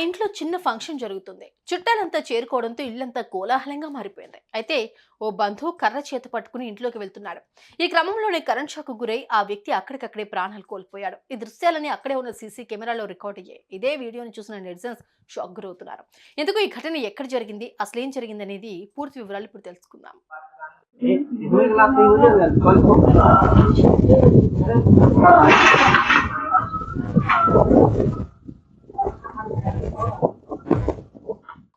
ఇంట్లో చిన్న ఫంక్షన్ జరుగుతుంది. చుట్టాలంతా చేరుకోవడంతో ఇల్లంతా కోలాహలంగా మారిపోయింది. అయితే ఓ బంధువు కర్ర చేత పట్టుకుని ఇంట్లోకి వెళ్తున్నాడు. ఈ క్రమంలోనే కరెంట్ షాక్ గురై ఆ వ్యక్తి అక్కడికక్కడే ప్రాణాలు కోల్పోయాడు. ఈ దృశ్యాలని అక్కడే ఉన్న సీసీ కెమెరాలో రికార్డ్ అయ్యాయి. ఇదే వీడియోని చూసిన నెటిజన్స్ షాక్ గురవుతున్నారు. ఎందుకు ఈ ఘటన ఎక్కడ జరిగింది, అసలేం జరిగింది అనేది పూర్తి వివరాలు ఇప్పుడు తెలుసుకుందాం.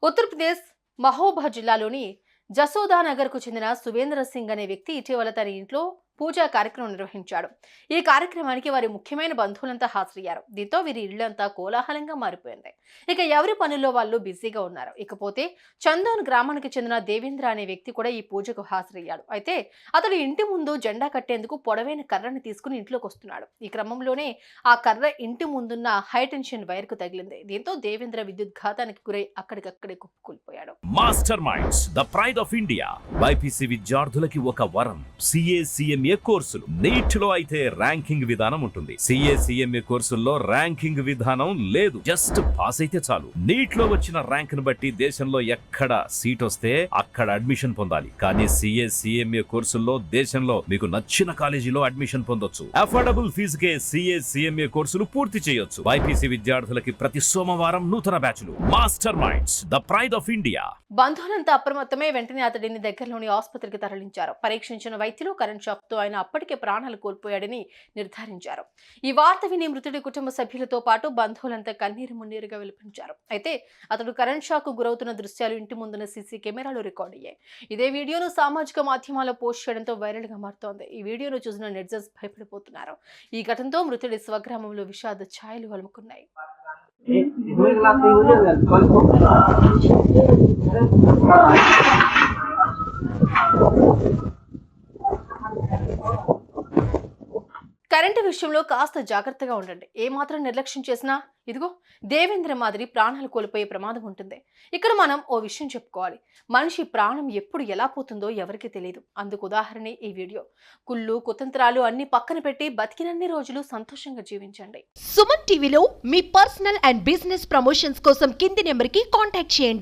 ఉత్తరప్రదేశ్ మహోబా జిల్లాలోని జసోదానగర్ కు చెందిన సువేంద్ర సింగ్ అనే వ్యక్తి ఇటీవల తన ఇంట్లో పూజా కార్యక్రమం నిర్వహించాడు. ఈ కార్యక్రమానికి వారి ముఖ్యమైన బంధువులంతా హాజరయ్యారు. దీంతో వీరి ఇళ్లంతా కోలాహలంగా మారిపోయింది. ఇక ఎవరి పనుల్లో వాళ్ళు బిజీగా ఉన్నారు. ఇకపోతే చందోన్ గ్రామానికి చెందిన దేవేంద్ర అనే వ్యక్తి కూడా ఈ పూజకు హాజరయ్యాడు. అయితే అతడు ఇంటి ముందు జెండా కట్టేందుకు పొడవైన కర్రని తీసుకుని ఇంట్లోకి వస్తున్నాడు. ఈ క్రమంలోనే ఆ కర్ర ఇంటి ముందున్న హైటెన్షన్ వైర్ కు తగిలింది. దీంతో దేవేంద్ర విద్యుత్ ఘాతానికి గురై అక్కడికక్కడే కుప్పకూలిపోయాడు. Master Minds the pride of India BiPC విద్యార్థులకి ఒక వరం. CA కోర్సులు నీట్ లో అయితే ర్యాంకింగ్ విధానం ఉంటుంది. CA కోర్సుల్లో ర్యాంకింగ్ విధానం లేదు. జస్ట్ పాస్ అయితే చాలు. నీట్ లో వచ్చిన ర్యాంక్ ను బట్టి దేశంలో ఎక్కడ సీట్ వస్తే అక్కడ అడ్మిషన్ పొందాలి. కానీ CA కోర్సుల్లో దేశంలో మీకు నచ్చిన కాలేజీలో అడ్మిషన్ పొందొచ్చు. అఫోర్డబుల్ ఫీజుకే CA కోర్సులు పూర్తి చేయొచ్చు. బైపీసీ విద్యార్థులకి ప్రతి సోమవారం నూతన బ్యాచ్లు. Master Minds the pride of India. బంధువులంతా అప్రమత్తమే వెంటనే అతడిని దగ్గరలోని ఆసుపత్రికి తరలించారు. పరీక్షించిన వైద్యులు కరెంట్ షాక్ తో ఆయన అప్పటికే ప్రాణాలు కోల్పోయాడని నిర్ధారించారు. ఈ వార్త విని మృతుడి కుటుంబ సభ్యులతో పాటు బంధువులంతా కన్నీరు మున్నీరుగా విలపించారు. అయితే అతడు కరెంట్ షాక్ కు గురవుతున్న దృశ్యాలు ఇంటి ముందున్న సీసీ కెమెరాలో రికార్డ్ అయ్యాయి. ఇదే వీడియోను సామాజిక మాధ్యమాల్లో పోస్ట్ చేయడంతో వైరల్ గా మారుతోంది. ఈ వీడియోను చూసిన నెటిజన్స్ భయపడిపోతున్నారు. ఈ ఘటనతో మృతుడి స్వగ్రామంలో విషాద ఛాయలు అలుముకున్నాయి. కరెంటు విషయంలో కాస్త జాగ్రత్తగా ఉండండి. ఏమాత్రం నిర్లక్ష్యం చేసినా ఇదిగో దేవేంద్ర మాదిరి ప్రాణాలు కోల్పోయే ప్రమాదం ఉంటుంది. ఇక్కడ మనం ఓ విషయం చెప్పుకోవాలి. మనిషి ప్రాణం ఎప్పుడు ఎలా పోతుందో ఎవరికి తెలియదు. అందుకు ఉదాహరణ ఈ వీడియో. కుళ్ళు కుతంత్రాలు అన్ని పక్కన పెట్టి బతికినన్ని రోజులు సంతోషంగా జీవించండి. సుమన్ టీవీలో మీ పర్సనల్ అండ్ బిజినెస్ ప్రమోషన్స్ కోసం కింది నెంబర్కి కాంటాక్ట్ చేయండి.